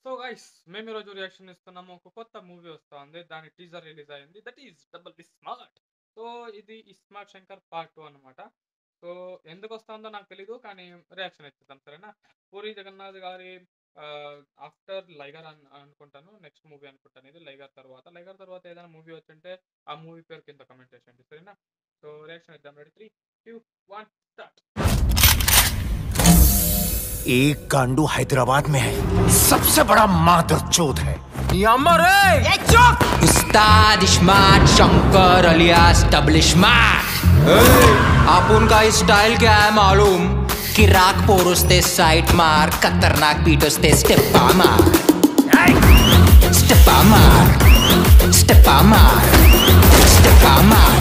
So guys మేము ఈరోజు reaction ఇస్తున్నాము. ఒక కొత్త మూవీ వస్తుంది. దాని టీజర్ రిలీజ్ అయింది. That is double B smart. So ఇది ఈ స్మార్ట్ శంకర్ పార్ట్ 2 అనమాట. సో ఎందుకు వస్తుందో నాకు తెలీదు. కానీ రియాక్షన్ ఇచ్చేద్దాం సరేనా. పూరి జగన్నాథ్ గారి ఆఫ్టర్ లైగర్ అనుకుంటాను. నెక్స్ట్ మూవీ అనుకుంటాను ఇది లైగర్ తర్వాత ఏదైనా మూవీ వచ్చుంటే ఆ మూవీ పేరు కింద కమెంట్ చేయండి సరేనా. సో రియాక్షన్ ఇద్దాం. Ready 3, 2, 1 start. एक गांडू हैदराबाद में है, सबसे बड़ा मादरचोद है। उस्ताद smart Shankar alias double smart. आपण का स्टाइल क्या है मालूम? किराक पोरुस्ते साइट मार, खतरनाक पीटोस्ते स्टेपा मार, स्टेपा मार, स्टेपा मार, स्टेपा मार,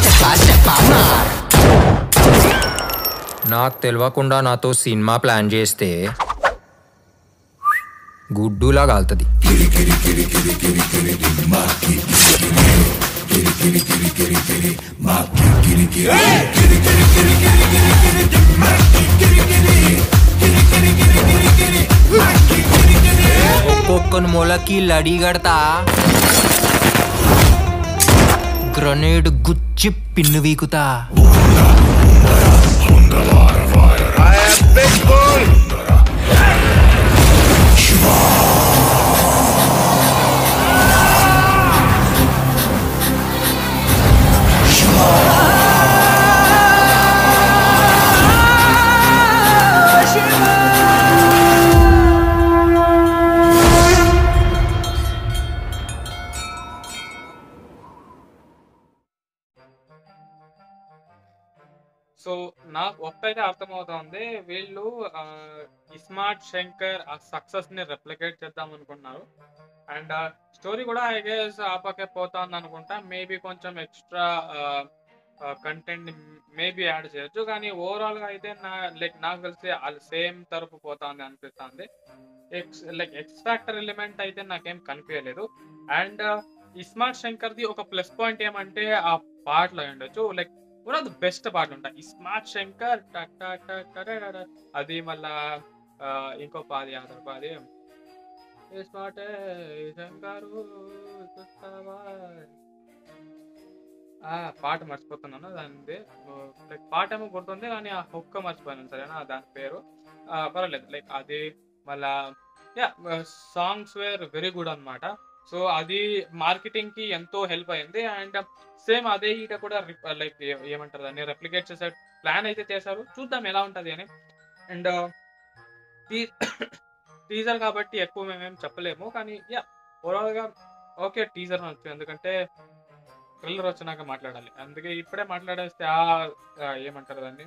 स्टेपा मार। నాకు తెలియకుండా నాతో సినిమా ప్లాన్ చేస్తే గుడ్డులా కాలుతుంది. ఒక్కొక్కని మొలకి లడి కడతా, గ్రనేడ్ గుచ్చి పిన్ను వీకుతా. సో నాకు ఒక్కటైతే అర్థమవుతోంది. వీళ్ళు ఇస్మార్ట్ శంకర్ ఆ సక్సెస్ ని రెప్లికేట్ చేద్దాం అనుకుంటున్నారు. అండ్ స్టోరీ కూడా ఐ గెస్ ఆపకే పోతాంది అనుకుంటా. మేబీ కొంచెం ఎక్స్ట్రా కంటెంట్ మేబీ యాడ్ చేయొచ్చు. కానీ ఓవరాల్ గా అయితే నాకు తెలిసి సేమ్ తరపు పోతాంది అనిపిస్తుంది. ఎక్స్ ఫ్యాక్టర్ ఎలిమెంట్ అయితే నాకేం కనిపించలేదు. అండ్ ఇస్మార్ట్ శంకర్ ది ఒక ప్లస్ పాయింట్ ఏమంటే ఆ పాటలో ఉండొచ్చు. వన్ ఆఫ్ ద బెస్ట్ పాటలు ఉంటాయి. ఈ స్మార్ట్ శంకర్ అది మళ్ళా ఇంకో పాది పాది స్మార్ట్ శంకరు పాట మర్చిపోతున్నాను దానిది. పాట ఏమో గుర్తుంది కానీ ఆ హుక్క మర్చిపోయాను సరేనా దాని పేరు. పర్వాలేదు అది మళ్ళా సాంగ్స్ వేర్ వెరీ గుడ్ అనమాట. సో అది మార్కెటింగ్ కి ఎంతో హెల్ప్ అయింది. అండ్ సేమ్ అదే ఈట కూడా ఏమంటారు దాన్ని రెప్లికేట్ చేసే ప్లాన్ అయితే చేశారు. చూద్దాం ఎలా ఉంటది అని. అండ్ టీజర్ కాబట్టి ఎక్కువ మేమేం చెప్పలేము. కానీ ఓవరాల్ గా ఓకే టీజర్ అనొచ్చు. ఎందుకంటే ట్రైలర్ వచ్చినాక మాట్లాడాలి. అందుకే ఇప్పుడే మాట్లాడేస్తే ఏమంటారు దాన్ని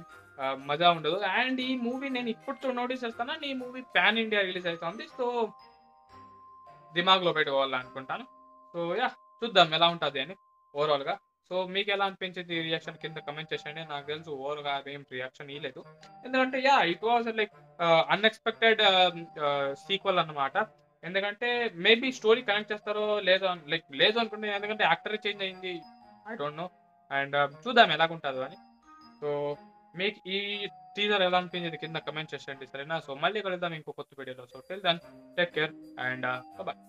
మజా ఉండదు. అండ్ ఈ మూవీ నేను ఇప్పుడు నోటీస్ చేస్తాను. ఈ మూవీ పాన్ ఇండియా రిలీజ్ అవుతుంది. సో దిమాగ్లో పెట్టుకోవాలనుకుంటాను. సో చూద్దాం ఎలా ఉంటుంది అని ఓవరాల్ గా. సో మీకు ఎలా అనిపించింది ఈ రియాక్షన్ కింద కమెంట్ చేయండి. నాకు తెలుసు ఓవర్ గా ఏం రియాక్షన్ ఇవ్వలేదు. ఎందుకంటే ఇట్ వాజ్ అన్ఎక్స్పెక్టెడ్ సీక్వెల్ అన్నమాట. ఎందుకంటే మేబీ స్టోరీ కనెక్ట్ చేస్తారో లేదో లేదు అనుకుంటున్నాను. ఎందుకంటే యాక్టర్ చేంజ్ అయింది. I don't know. అండ్ చూద్దాం ఎలాగుంటుందో అని. సో మీకు ఈ టీజర్ ఎలా అనిపించింది కింద కమెంట్ చేయండి సరేనా. సో మళ్ళీ కలుద్దాం ఇంకో కొత్త వీడియోలో. So till then take care and bye.